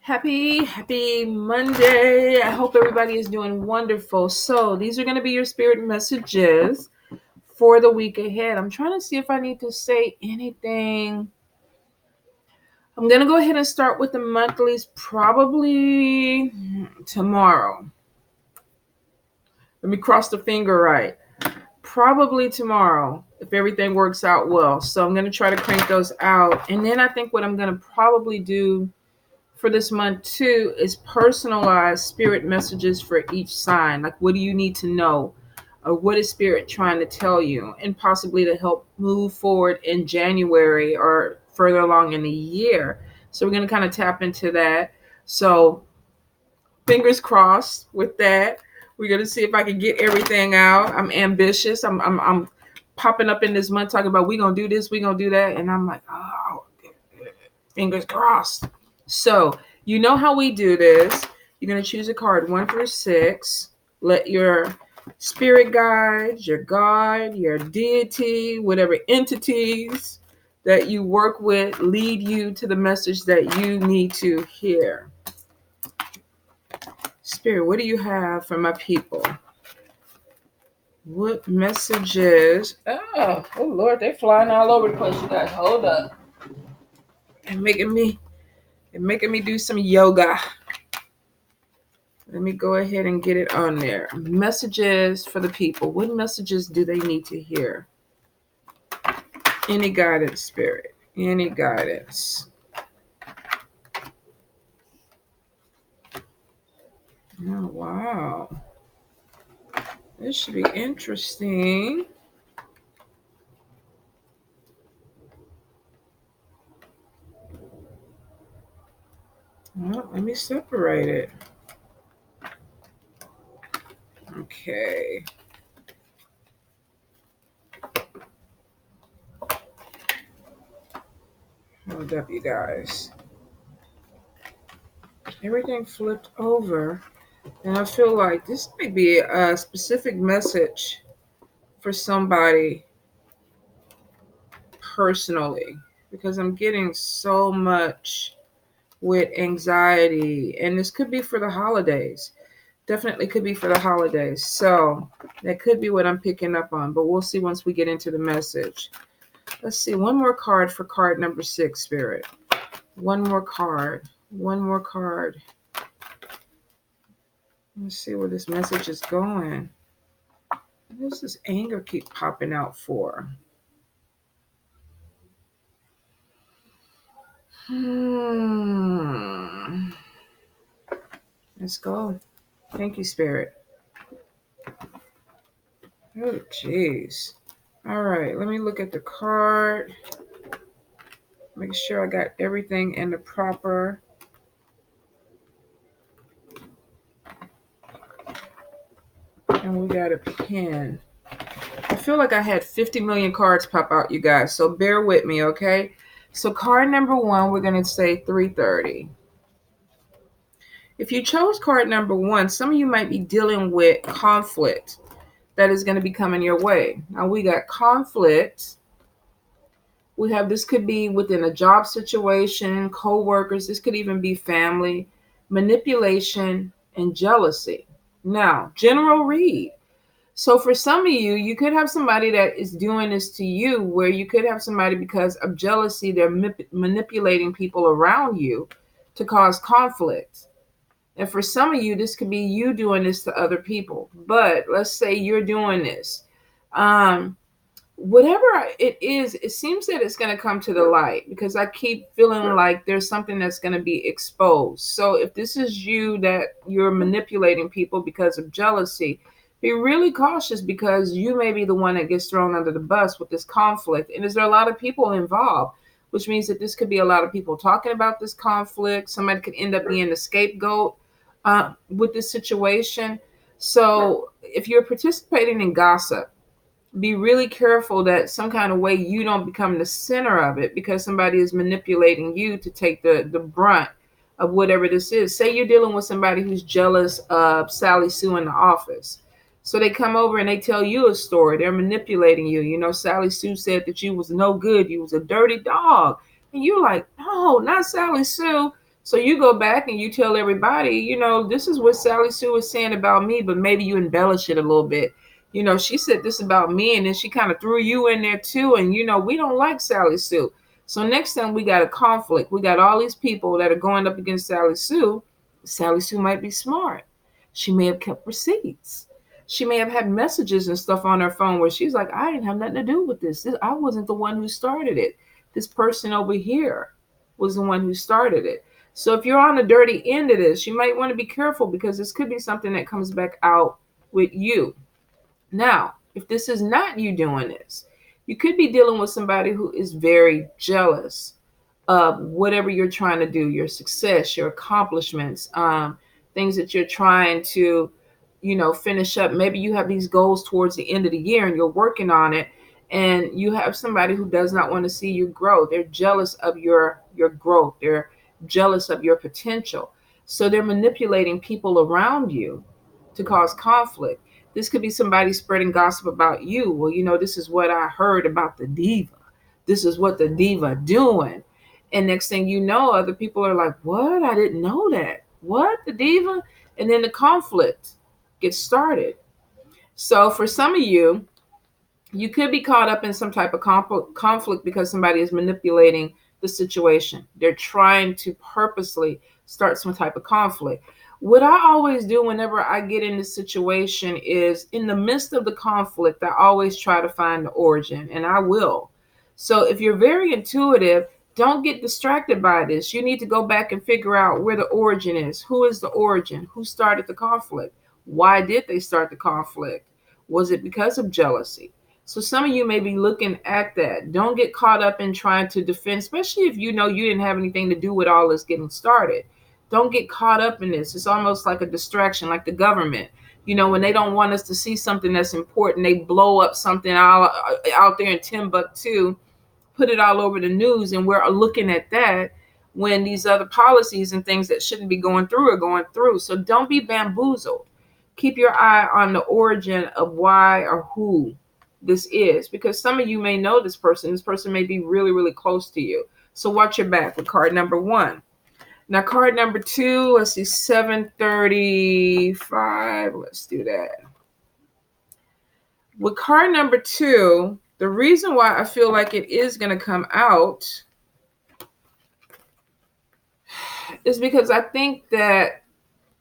Happy Monday. I hope everybody is doing wonderful. So, these are going to be your spirit messages for the week ahead. I'm trying to see if I need to say anything. I'm going to go ahead and start with the monthlies probably tomorrow. Let me cross the finger right. Probably tomorrow if everything works out well. So, I'm going to try to crank those out. And then I think what I'm going to probably do for this month too is personalized spirit messages for each sign. Like, what do you need to know, or what is spirit trying to tell you, and possibly to help move forward in January or further along in the year. So we're going to kind of tap into that. So fingers crossed with that. We're going to see if I can get everything out. I'm ambitious. I'm popping up in this month talking about we're going to do this, we're going to do that, and I'm like, oh, fingers crossed. So, you know how we do this. You're going to choose a card 1 through 6. Let your spirit guide, your God, your deity, whatever entities that you work with lead you to the message that you need to hear. Spirit, what do you have for my people? What messages? Oh Lord, they're flying all over the place, you guys. Hold up. And making me do some yoga. Let me go ahead and get it on there. Messages for the people. What messages do they need to hear? Any guidance, Spirit. Any guidance. Oh, wow. This should be interesting. Well, let me separate it. Okay. Hold up, you guys. Everything flipped over. And I feel like this might be a specific message for somebody personally, because I'm getting so much with anxiety, and this could be for the holidays. Definitely could be for the holidays. So that could be what I'm picking up on, but we'll see once we get into the message. Let's see, one more card for card number 6, Spirit. One more card. Let's see where this message is going. What does this anger keep popping out for? Let's go. Thank you, Spirit. Oh, jeez. All right, let me look at the card. Make sure I got everything in the proper. And we got a pen. I feel like I had 50 million cards pop out, you guys. So bear with me, okay? So card number 1, we're going to say 330. If you chose card number 1, some of you might be dealing with conflict that is going to be coming your way. Now we got conflict. We have, this could be within a job situation, co-workers. This could even be family, manipulation, and jealousy. Now, general read. So for some of you, you could have somebody that is doing this to you, where you could have somebody because of jealousy, they're manipulating people around you to cause conflict. And for some of you, this could be you doing this to other people. But let's say you're doing this. Whatever it is, it seems that it's going to come to the light, because I keep feeling like there's something that's going to be exposed. So if this is you, that you're manipulating people because of jealousy, be really cautious, because you may be the one that gets thrown under the bus with this conflict. And is there a lot of people involved, which means that this could be a lot of people talking about this conflict. Somebody could end up being the scapegoat with this situation. So if you're participating in gossip, be really careful that some kind of way you don't become the center of it, because somebody is manipulating you to take the brunt of whatever this is. Say you're dealing with somebody who's jealous of Sally Sue in the office. So they come over and they tell you a story. They're manipulating you. You know, Sally Sue said that you was no good. You was a dirty dog. And you're like, no, not Sally Sue. So you go back and you tell everybody, this is what Sally Sue was saying about me, but maybe you embellish it a little bit. She said this about me, and then she kind of threw you in there too. And we don't like Sally Sue. So next time we got a conflict, we got all these people that are going up against Sally Sue. Sally Sue might be smart. She may have kept receipts. She may have had messages and stuff on her phone where she's like, I didn't have nothing to do with this. I wasn't the one who started it. This person over here was the one who started it. So if you're on the dirty end of this, you might want to be careful, because this could be something that comes back out with you. Now, if this is not you doing this, you could be dealing with somebody who is very jealous of whatever you're trying to do, your success, your accomplishments, things that you're trying to, finish up. Maybe you have these goals towards the end of the year and you're working on it, and you have somebody who does not want to see you grow. They're jealous of your growth. They're jealous of your potential. So they're manipulating people around you to cause conflict. This could be somebody spreading gossip about you. Well, this is what I heard about the diva. This is what the diva doing. And next thing you know, other people are like, what? I didn't know that. What? The diva? And then the conflict gets started. So for some of you, you could be caught up in some type of conflict because somebody is manipulating the situation. They're trying to purposely start some type of conflict. What I always do whenever I get in this situation is, in the midst of the conflict, I always try to find the origin, and I will. So if you're very intuitive, don't get distracted by this. You need to go back and figure out where the origin is. Who is the origin? Who started the conflict? Why did they start the conflict? Was it because of jealousy? So some of you may be looking at that. Don't get caught up in trying to defend, especially if you know you didn't have anything to do with all this getting started. Don't get caught up in this. It's almost like a distraction, like the government. When they don't want us to see something that's important, they blow up something out there in Timbuktu, put it all over the news, and we're looking at that when these other policies and things that shouldn't be going through are going through. So don't be bamboozled. Keep your eye on the origin of why or who this is, because some of you may know this person. This person may be really, really close to you. So watch your back with card number 1. Now, card number 2, let's see, 735. Let's do that. With card number 2, the reason why I feel like it is going to come out is because I think that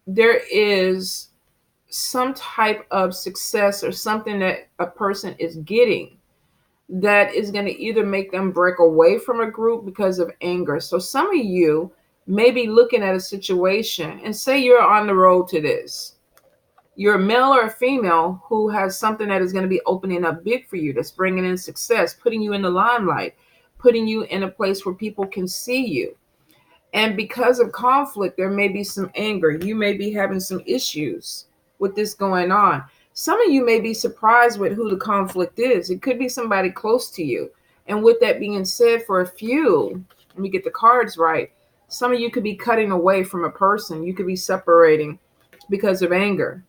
there is some type of success or something that a person is getting that is going to either make them break away from a group because of anger. So some of you may be looking at a situation, and say you're on the road to this. You're a male or a female who has something that is going to be opening up big for you, that's bringing in success, putting you in the limelight, putting you in a place where people can see you. And because of conflict, there may be some anger. You may be having some issues with this going on. Some of you may be surprised with who the conflict is. It could be somebody close to you. And with that being said, for a few, let me get the cards right. Some of you could be cutting away from a person. You could be separating because of anger.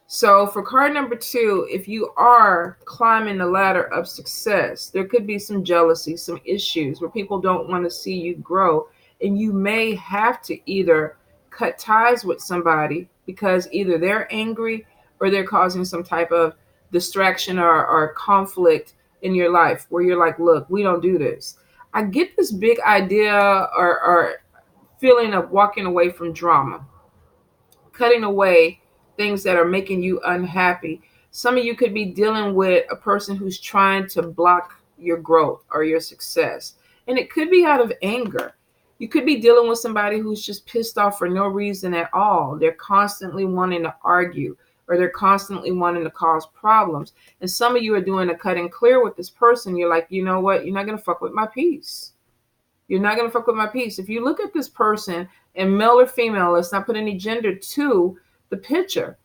So for card number 2, if you are climbing the ladder of success, there could be some jealousy, some issues where people don't want to see you grow. And you may have to either cut ties with somebody because either they're angry or they're causing some type of distraction or conflict in your life where you're like, look, we don't do this. I get this big idea or feeling of walking away from drama, cutting away things that are making you unhappy. Some of you could be dealing with a person who's trying to block your growth or your success. And it could be out of anger. You could be dealing with somebody who's just pissed off for no reason at all. They're constantly wanting to argue, or they're constantly wanting to cause problems. And some of you are doing a cut and clear with this person. You're like, you know what? You're not going to fuck with my peace. You're not going to fuck with my peace. If you look at this person, and male or female, let's not put any gender to the picture.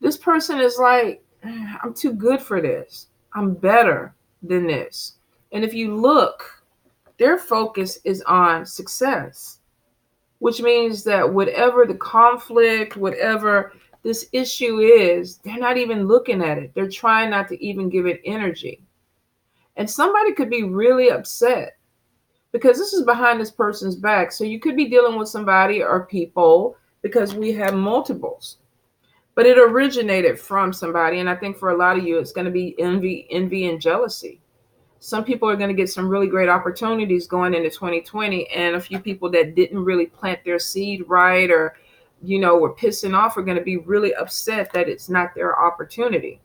This person is like, I'm too good for this. I'm better than this. And if you look, their focus is on success, which means that whatever the conflict, whatever this issue is, they're not even looking at it. They're trying not to even give it energy. And somebody could be really upset because this is behind this person's back. So you could be dealing with somebody or people, because we have multiples, but it originated from somebody. And I think for a lot of you, it's going to be envy and jealousy. Some people are going to get some really great opportunities going into 2020, and a few people that didn't really plant their seed right, or were pissing off, are going to be really upset that it's not their opportunity.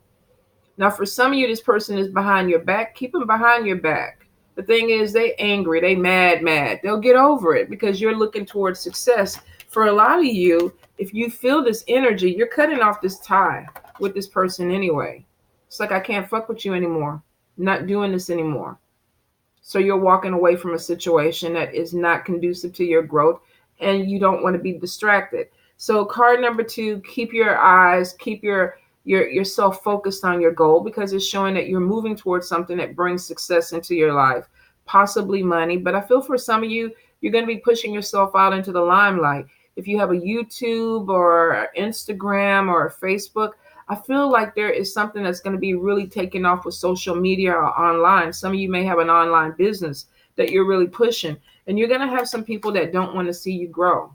Now, for some of you, this person is behind your back. Keep them behind your back. The thing is, they angry, they mad. They'll get over it because you're looking towards success. For a lot of you, if you feel this energy, you're cutting off this tie with this person anyway. It's like, I can't fuck with you anymore. I'm not doing this anymore. So you're walking away from a situation that is not conducive to your growth, and you don't want to be distracted. So card number 2, keep your eyes, keep yourself focused on your goal, because it's showing that you're moving towards something that brings success into your life, possibly money. But I feel for some of you, you're going to be pushing yourself out into the limelight. If you have a YouTube or Instagram or Facebook, I feel like there is something that's going to be really taking off with social media or online. Some of you may have an online business that you're really pushing, and you're going to have some people that don't want to see you grow.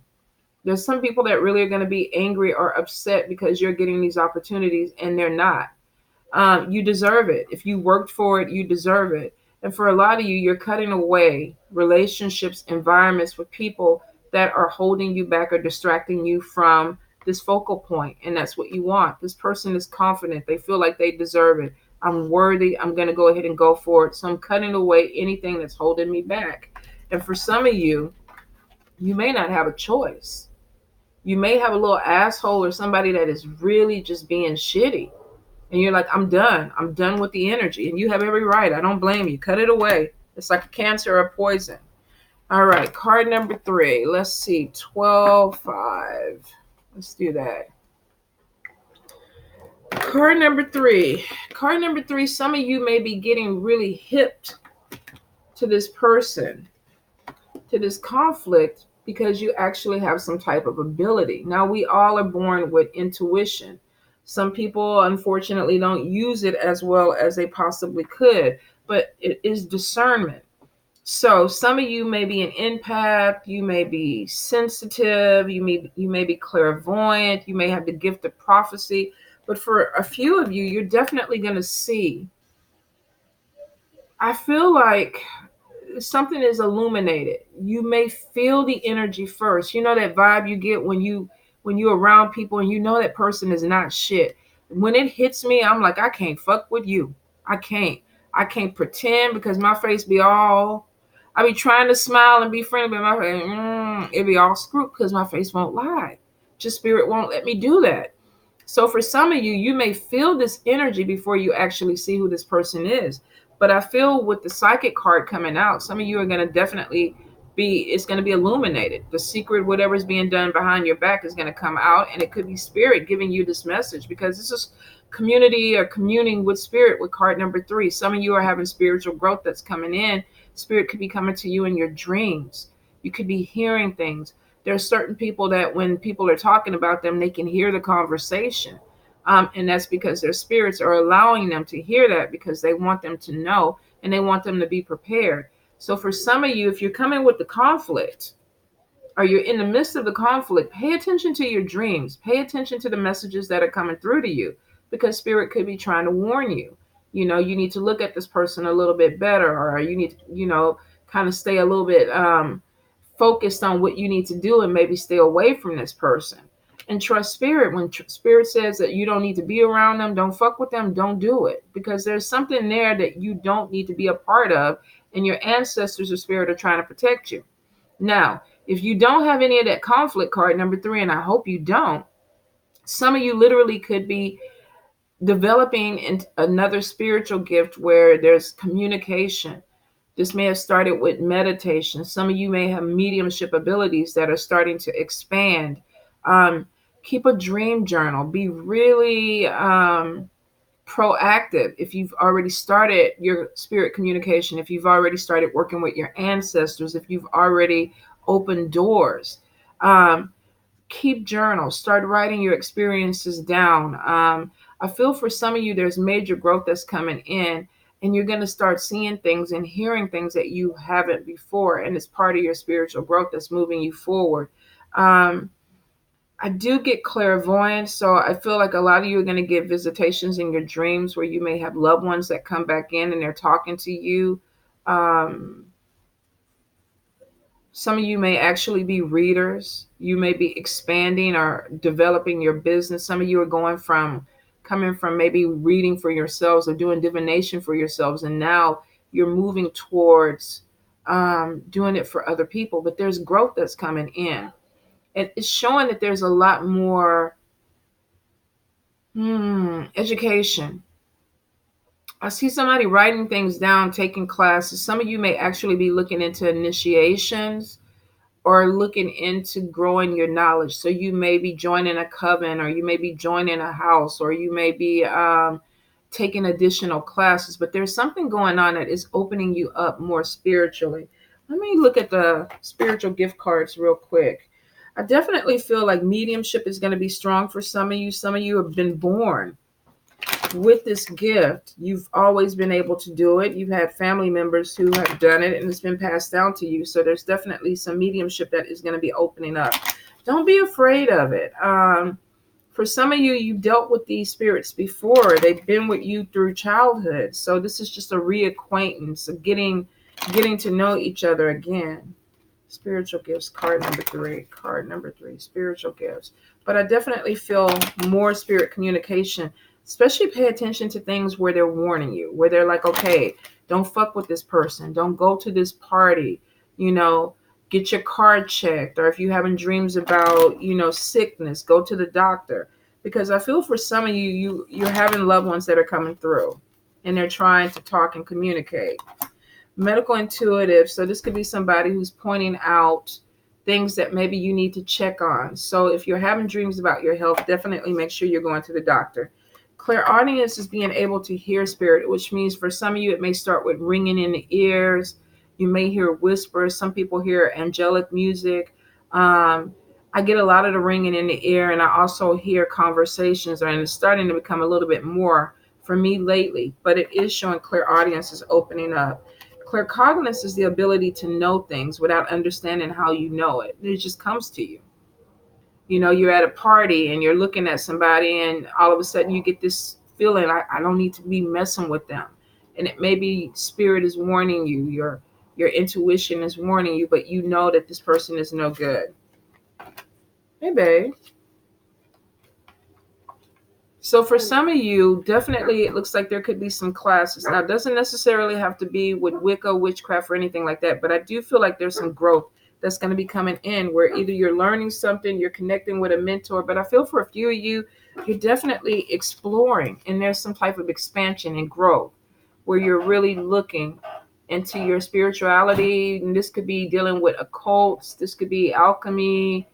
There's some people that really are going to be angry or upset because you're getting these opportunities and they're not. You deserve it. If you worked for it, you deserve it. And for a lot of you, you're cutting away relationships, environments with people that are holding you back or distracting you from this focal point. And that's what you want. This person is confident. They feel like they deserve it. I'm worthy. I'm going to go ahead and go for it. So I'm cutting away anything that's holding me back. And for some of you, you may not have a choice. You may have a little asshole or somebody that is really just being shitty. And you're like, I'm done. I'm done with the energy. And you have every right. I don't blame you. Cut it away. It's like a cancer or poison. All right. Card number 3. Let's see. 12-5. Let's do that. Card number 3. Card number 3. Some of you may be getting really hipped to this person, to this conflict, because you actually have some type of ability. Now, we all are born with intuition. Some people, unfortunately, don't use it as well as they possibly could, but it is discernment. So some of you may be an empath, you may be sensitive, you may be clairvoyant, you may have the gift of prophecy, but for a few of you, you're definitely going to see. I feel like something is illuminated. You may feel the energy first. You know that vibe you get when you're around people and you know that person is not shit. When it hits me, I'm like, I can't fuck with you. I can't pretend, because my face be all, I be trying to smile and be friendly, but my face, it be all screwed because my face won't lie. Just spirit won't let me do that. So for some of you, you may feel this energy before you actually see who this person is. But I feel with the psychic card coming out, some of you are going to definitely it's going to be illuminated. The secret, whatever's being done behind your back, is going to come out, and it could be spirit giving you this message, because this is community or communing with spirit with card number 3. Some of you are having spiritual growth that's coming in. Spirit could be coming to you in your dreams. You could be hearing things. There are certain people that when people are talking about them, they can hear the conversation. And that's because their spirits are allowing them to hear that, because they want them to know and they want them to be prepared. So for some of you, if you're coming with the conflict, or you're in the midst of the conflict, pay attention to your dreams. Pay attention to the messages that are coming through to you, because spirit could be trying to warn you. You need to look at this person a little bit better, or you need to, kind of stay a little bit focused on what you need to do, and maybe stay away from this person. And trust spirit. When spirit says that you don't need to be around them, don't fuck with them, don't do it, because there's something there that you don't need to be a part of, and your ancestors or spirit are trying to protect you. Now, if you don't have any of that conflict card number 3, and I hope you don't, some of you literally could be developing another spiritual gift where there's communication. This may have started with meditation. Some of you may have mediumship abilities that are starting to expand. Keep a dream journal. Be really proactive. If you've already started your spirit communication, if you've already started working with your ancestors, if you've already opened doors, keep journals. Start writing your experiences down. I feel for some of you, there's major growth that's coming in, and you're going to start seeing things and hearing things that you haven't before, and it's part of your spiritual growth that's moving you forward. I do get clairvoyance, so I feel like a lot of you are going to get visitations in your dreams where you may have loved ones that come back in and they're talking to you. um, some of you may actually be readers. You may be expanding or developing your business. Some of you are coming from maybe reading for yourselves or doing divination for yourselves. And now you're moving towards doing it for other people. But there's growth that's coming in. And it's showing that there's a lot more education. I see somebody writing things down, taking classes. Some of you may actually be looking into initiations or looking into growing your knowledge. So you may be joining a coven, or you may be joining a house, or you may be taking additional classes. But there's something going on that is opening you up more spiritually. Let me look at the spiritual gift cards real quick. I definitely feel like mediumship is going to be strong for some of you. Some of you have been born with this gift. You've always been able to do it. You've had family members who have done it, and it's been passed down to you. So there's definitely some mediumship that is going to be opening up. Don't be afraid of it. For some of you, you've dealt with these spirits before. They've been with you through childhood. So this is just a reacquaintance of getting to know each other again. Spiritual gifts, card number 3. Card number 3, spiritual gifts. But I definitely feel more spirit communication. Especially pay attention to things where they're warning you, where they're like, okay, don't fuck with this person. Don't go to this party. Get your card checked. Or if you're having dreams about, sickness, go to the doctor. Because I feel for some of you're having loved ones that are coming through and they're trying to talk and communicate. Medical intuitive. So this could be somebody who's pointing out things that maybe you need to check on. So if you're having dreams about your health, definitely make sure you're going to the doctor. Clairaudience is being able to hear spirit, which means for some of you, it may start with ringing in the ears. You may hear whispers. Some people hear angelic music. I get a lot of the ringing in the ear, and I also hear conversations, and it's starting to become a little bit more for me lately, but it is showing clairaudience is opening up. Claircognizance is the ability to know things without understanding how you know it. It just comes to you. You're at a party and you're looking at somebody, and all of a sudden you get this feeling, I don't need to be messing with them. And it may be spirit is warning you, your intuition is warning you, but you know that this person is no good. Hey, babe. So for some of you, definitely it looks like there could be some classes. Now, it doesn't necessarily have to be with Wicca, witchcraft, or anything like that, but I do feel like there's some growth that's going to be coming in where either you're learning something, you're connecting with a mentor, but I feel for a few of you, you're definitely exploring, and there's some type of expansion and growth where you're really looking into your spirituality. And this could be dealing with occults, this could be alchemy,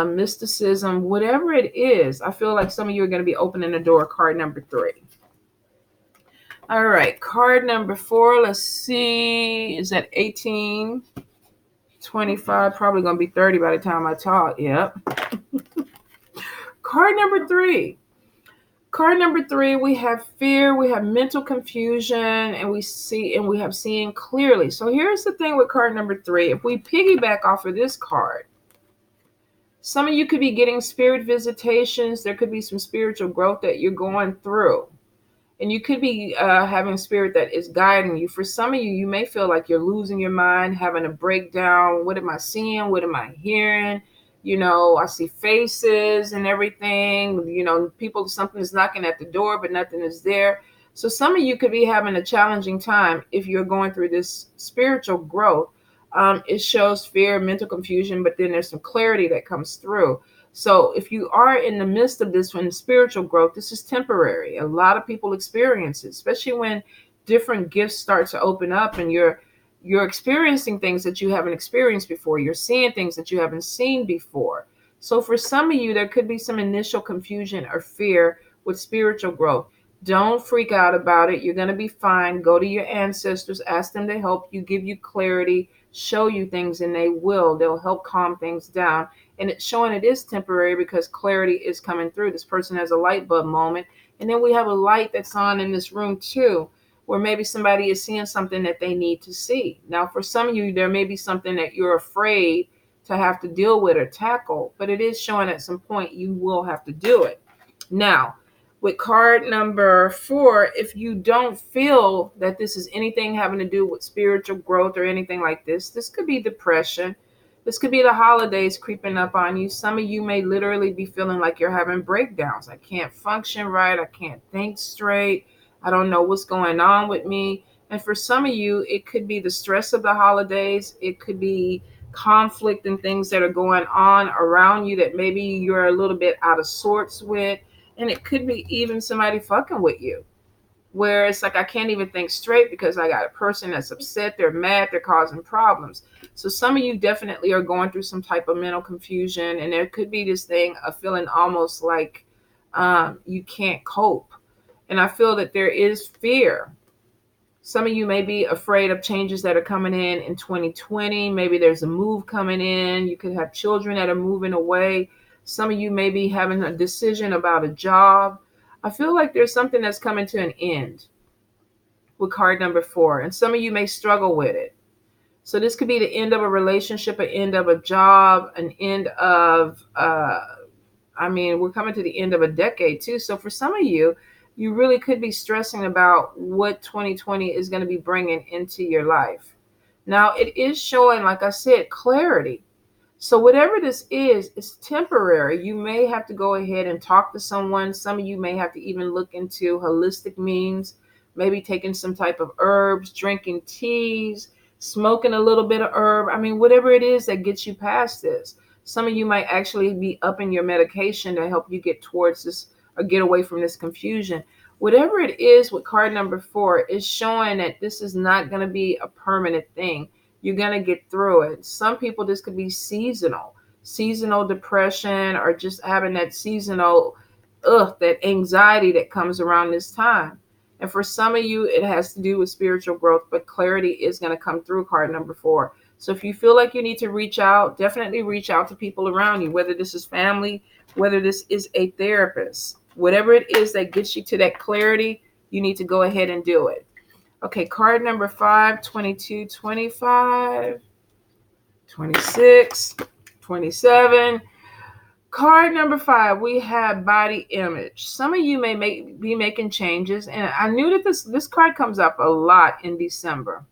mysticism, whatever it is. I feel like some of you are going to be opening the door. Card number 3. All right, card number 4. Let's see. Is that 18? 25, probably going to be 30 by the time I talk. Yep. Card number 3. Card number 3, we have fear, we have mental confusion, and we have seeing clearly. So here's the thing with card number 3. If we piggyback off of this card, some of you could be getting spirit visitations. There could be some spiritual growth that you're going through. And you could be having a spirit that is guiding you. For some of you, you may feel like you're losing your mind, having a breakdown. What am I seeing? What am I hearing? I see faces and everything. People, something is knocking at the door, but nothing is there. So some of you could be having a challenging time if you're going through this spiritual growth. It shows fear, mental confusion, but then there's some clarity that comes through. So if you are in the midst of this one, spiritual growth, this is temporary. A lot of people experience it, especially when different gifts start to open up and you're experiencing things that you haven't experienced before. You're seeing things that you haven't seen before. So for some of you, there could be some initial confusion or fear with spiritual growth. Don't freak out about it. You're going to be fine. Go to your ancestors, ask them to help you, give you clarity, show you things, and they will. They'll help calm things down. And it's showing it is temporary because clarity is coming through. This person has a light bulb moment. And then we have a light that's on in this room too. where maybe somebody is seeing something that they need to see. Now, for some of you, there may be something that you're afraid to have to deal with or tackle, but it is showing at some point you will have to do it. Now, with card number 4, if you don't feel that this is anything having to do with spiritual growth or anything like this could be depression. This could be the holidays creeping up on you. Some of you may literally be feeling like you're having breakdowns. I can't function right. I can't think straight. I don't know what's going on with me. And for some of you, it could be the stress of the holidays. It could be conflict and things that are going on around you that maybe you're a little bit out of sorts with. And it could be even somebody fucking with you, where it's like I can't even think straight because I got a person that's upset, they're mad, they're causing problems. So some of you definitely are going through some type of mental confusion, and there could be this thing of feeling almost like you can't cope. And I feel that there is fear. Some of you may be afraid of changes that are coming in 2020. Maybe there's a move coming in. You could have children that are moving away. Some of you may be having a decision about a job. I feel like there's something that's coming to an end with card number 4, and some of you may struggle with it. So this could be the end of a relationship, an end of a job, an end of, we're coming to the end of a decade too. So for some of you, you really could be stressing about what 2020 is going to be bringing into your life. Now, it is showing, like I said, clarity. So whatever this is, it's temporary. You may have to go ahead and talk to someone. Some of you may have to even look into holistic means, maybe taking some type of herbs, drinking teas, smoking a little bit of herb. Whatever it is that gets you past this. Some of you might actually be upping your medication to help you get towards this or get away from this confusion. Whatever it is with card number 4 is showing that this is not going to be a permanent thing. You're going to get through it. Some people, this could be seasonal depression, or just having that seasonal, that anxiety that comes around this time. And for some of you, it has to do with spiritual growth, but clarity is going to come through card number 4. So if you feel like you need to reach out, definitely reach out to people around you, whether this is family, whether this is a therapist, whatever it is that gets you to that clarity, you need to go ahead and do it. Okay, card number 5, 22, 25, 26, 27. Card number 5, we have body image. Some of you may be making changes, and I knew that this card comes up a lot in December.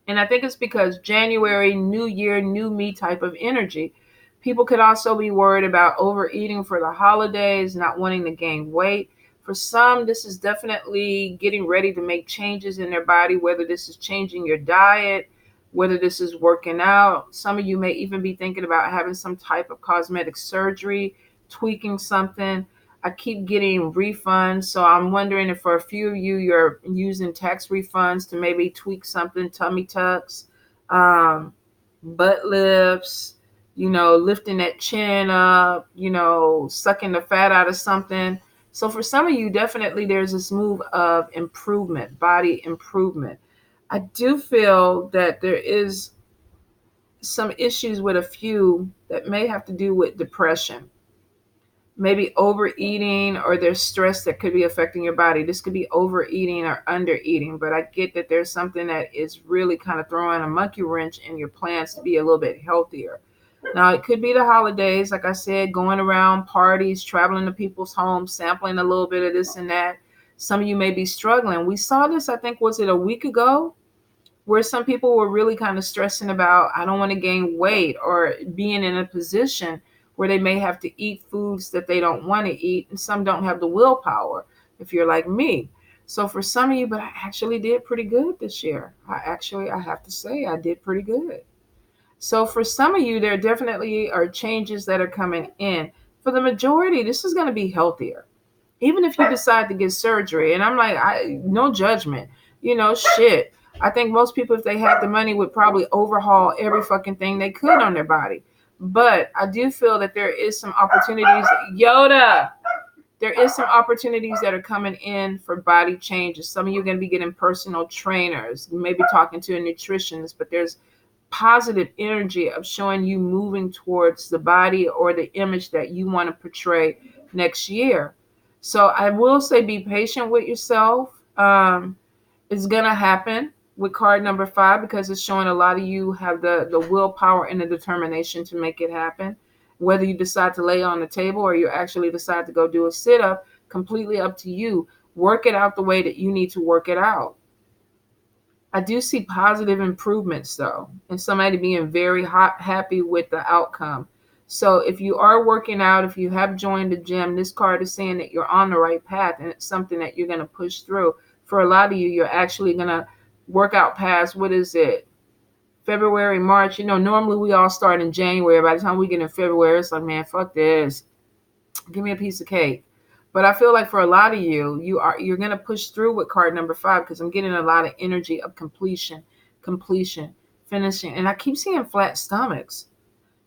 And I think it's because January, new year, new me type of energy. People could also be worried about overeating for the holidays, not wanting to gain weight. For some, this is definitely getting ready to make changes in their body, whether this is changing your diet, whether this is working out. Some of you may even be thinking about having some type of cosmetic surgery, tweaking something. I keep getting refunds, so I'm wondering if for a few of you, you're using tax refunds to maybe tweak something, tummy tucks, butt lifts, lifting that chin up, sucking the fat out of something. So for some of you, definitely there's this move of improvement, body improvement. I do feel that there is some issues with a few that may have to do with depression. Maybe overeating, or there's stress that could be affecting your body. This could be overeating or undereating, but I get that there's something that is really kind of throwing a monkey wrench in your plans to be a little bit healthier. Now, it could be the holidays, like I said, going around parties, traveling to people's homes, sampling a little bit of this and that. Some of you may be struggling. We saw this, I think, was it a week ago, where some people were really kind of stressing about, I don't want to gain weight, or being in a position where they may have to eat foods that they don't want to eat, and some don't have the willpower, if you're like me. So for some of you, but I actually did pretty good this year. I have to say, I did pretty good. So for some of you, there definitely are changes that are coming in. For the majority, this is going to be healthier. Even if you decide to get surgery, and I'm like, no judgment, shit. I think most people, if they had the money, would probably overhaul every fucking thing they could on their body. But I do feel that there is some opportunities. Yoda, there is some opportunities that are coming in for body changes. Some of you are going to be getting personal trainers, maybe talking to a nutritionist, but there's positive energy of showing you moving towards the body or the image that you want to portray next year. So I will say, be patient with yourself. It's going to happen with card number 5 because it's showing a lot of you have the willpower and the determination to make it happen. Whether you decide to lay on the table or you actually decide to go do a sit up, completely up to you. Work it out the way that you need to work it out. I do see positive improvements though, and somebody being very happy with the outcome. So if you are working out, if you have joined the gym, this card is saying that you're on the right path and it's something that you're going to push through. For a lot of you, you're actually going to work out past, what is it? February, March. Normally we all start in January. By the time we get in February, it's like, man, fuck this. Give me a piece of cake. But I feel like for a lot of you, you're going to push through with card number 5 because I'm getting a lot of energy of completion, finishing. And I keep seeing flat stomachs.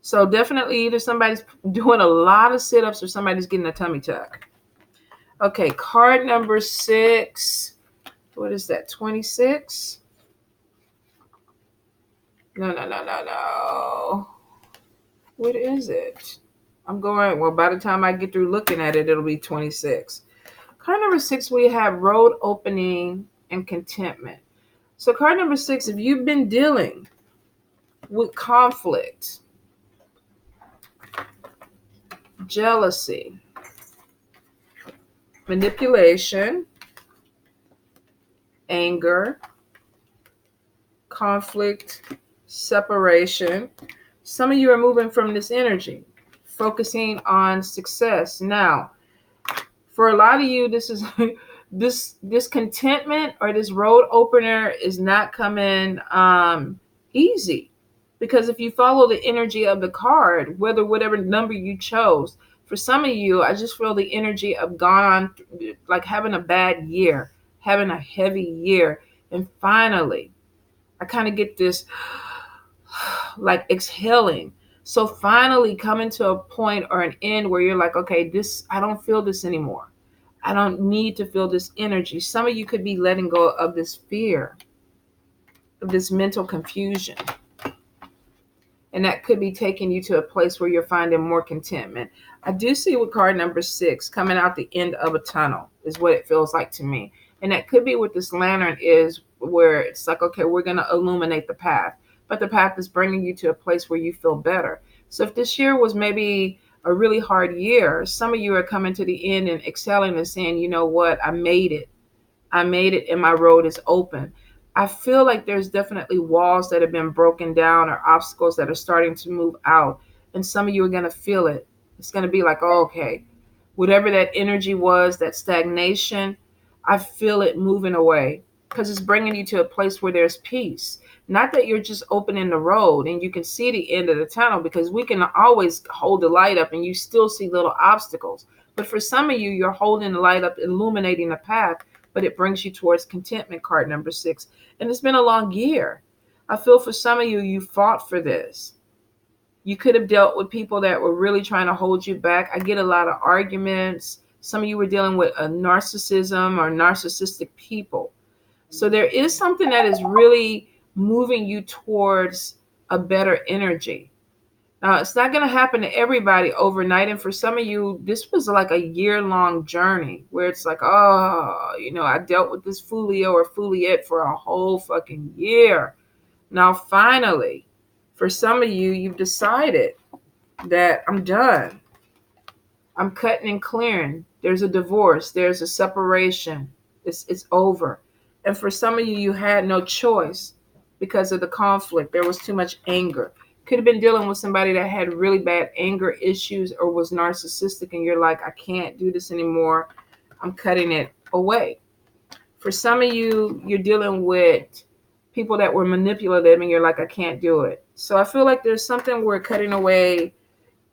So definitely either somebody's doing a lot of sit-ups or somebody's getting a tummy tuck. Okay, card number 6. What is that, 26? No. What is it? By the time I get through looking at it, it'll be 26. Card number 6, we have road opening and contentment. So card number 6, if you've been dealing with conflict, jealousy, manipulation, anger, conflict, separation, some of you are moving from this energy, focusing on success. Now, for a lot of you, this is this contentment or this road opener is not coming easy, because if you follow the energy of the card, whatever number you chose, for some of you, I just feel the energy of gone on, like having a bad year, having a heavy year, and finally, I kind of get this like exhaling. So finally coming to a point or an end where you're like, okay, I don't feel this anymore. I don't need to feel this energy. Some of you could be letting go of this fear, of this mental confusion. And that could be taking you to a place where you're finding more contentment. I do see with card number 6 coming out the end of a tunnel is what it feels like to me. And that could be what this lantern is, where it's like, okay, we're going to illuminate the path. But the path is bringing you to a place where you feel better. So if this year was maybe a really hard year, some of you are coming to the end and excelling and saying, you know what, I made it. I made it and my road is open. I feel like there's definitely walls that have been broken down or obstacles that are starting to move out. And some of you are going to feel it. It's going to be like, oh, okay, whatever that energy was, that stagnation, I feel it moving away because it's bringing you to a place where there's peace. Not that you're just opening the road and you can see the end of the tunnel, because we can always hold the light up and you still see little obstacles. But for some of you, you're holding the light up, illuminating the path, but it brings you towards contentment, card number 6. And it's been a long year. I feel for some of you, you fought for this. You could have dealt with people that were really trying to hold you back. I get a lot of arguments. Some of you were dealing with a narcissism or narcissistic people. So there is something that is really moving you towards a better energy. Now, it's not going to happen to everybody overnight. And for some of you, this was like a year-long journey where it's like, oh, I dealt with this Fulio or Fuliet for a whole fucking year. Now, finally, for some of you, you've decided that I'm done. I'm cutting and clearing. There's a divorce. There's a separation. It's over. And for some of you, you had no choice because of the conflict. There was too much anger. Could have been dealing with somebody that had really bad anger issues or was narcissistic, and you're like, I can't do this anymore. I'm cutting it away. For some of you, you're dealing with people that were manipulative, and you're like, I can't do it. So I feel like there's something we're cutting away: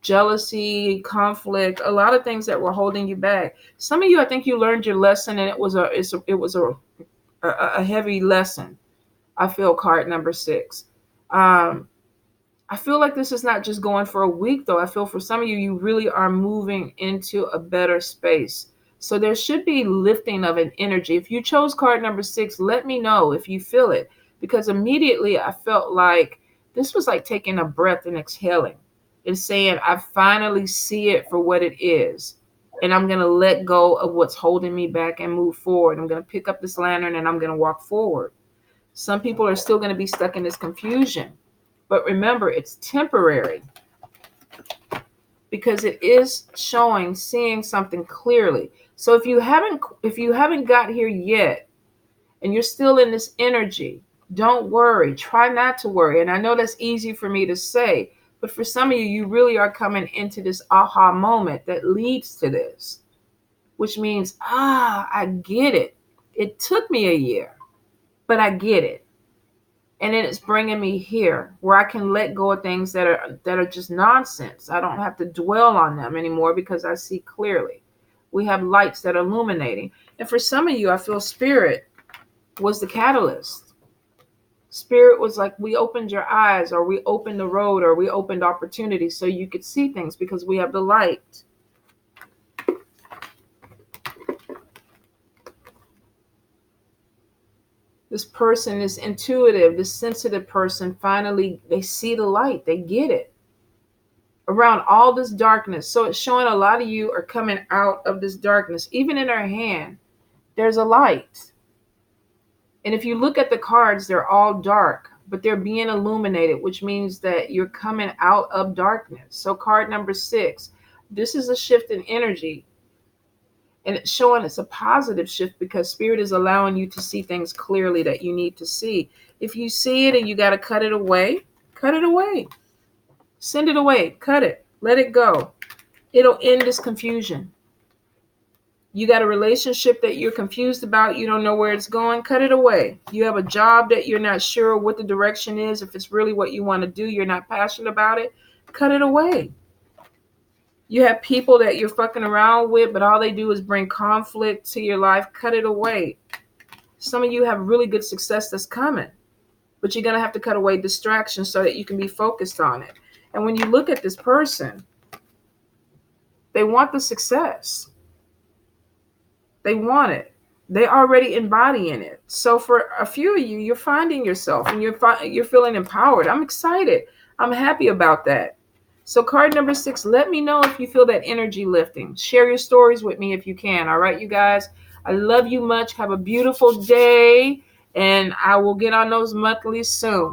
jealousy, conflict, a lot of things that were holding you back. Some of you, I think you learned your lesson, and it was a heavy lesson. I feel card number 6. I feel like this is not just going for a week, though. I feel for some of you, you really are moving into a better space. So there should be lifting of an energy. If you chose card number 6, let me know if you feel it, because immediately I felt like this was like taking a breath and exhaling and saying, I finally see it for what it is. And I'm going to let go of what's holding me back and move forward. I'm going to pick up this lantern and I'm going to walk forward. Some people are still going to be stuck in this confusion. But remember, it's temporary, because it is seeing something clearly. So if you haven't got here yet and you're still in this energy, don't worry. Try not to worry. And I know that's easy for me to say, but for some of you, you really are coming into this aha moment that leads to this, which means, I get it. It took me a year, but I get it. And then it's bringing me here where I can let go of things that are just nonsense. I don't have to dwell on them anymore because I see clearly. We have lights that are illuminating. And for some of you, I feel Spirit was the catalyst. Spirit was like, we opened your eyes, or we opened the road, or we opened opportunity so you could see things because we have the light. This person is intuitive, this sensitive person, finally, they see the light. They get it. Around all this darkness. So it's showing a lot of you are coming out of this darkness. Even in our hand, there's a light. And if you look at the cards, they're all dark, but they're being illuminated, which means that you're coming out of darkness. So card number 6, this is a shift in energy. And it's showing it's a positive shift because Spirit is allowing you to see things clearly that you need to see. If you see it and you got to cut it away, cut it away. Send it away. Cut it. Let it go. It'll end this confusion. You got a relationship that you're confused about. You don't know where it's going. Cut it away. You have a job that you're not sure what the direction is. If it's really what you want to do, you're not passionate about it. Cut it away. You have people that you're fucking around with, but all they do is bring conflict to your life. Cut it away. Some of you have really good success that's coming, but you're going to have to cut away distractions so that you can be focused on it. And when you look at this person, they want the success. They want it. They already embodying it. So for a few of you, you're finding yourself and you're feeling empowered. I'm excited. I'm happy about that. So card number 6, let me know if you feel that energy lifting. Share your stories with me if you can. All right, you guys. I love you much. Have a beautiful day. And I will get on those monthlies soon.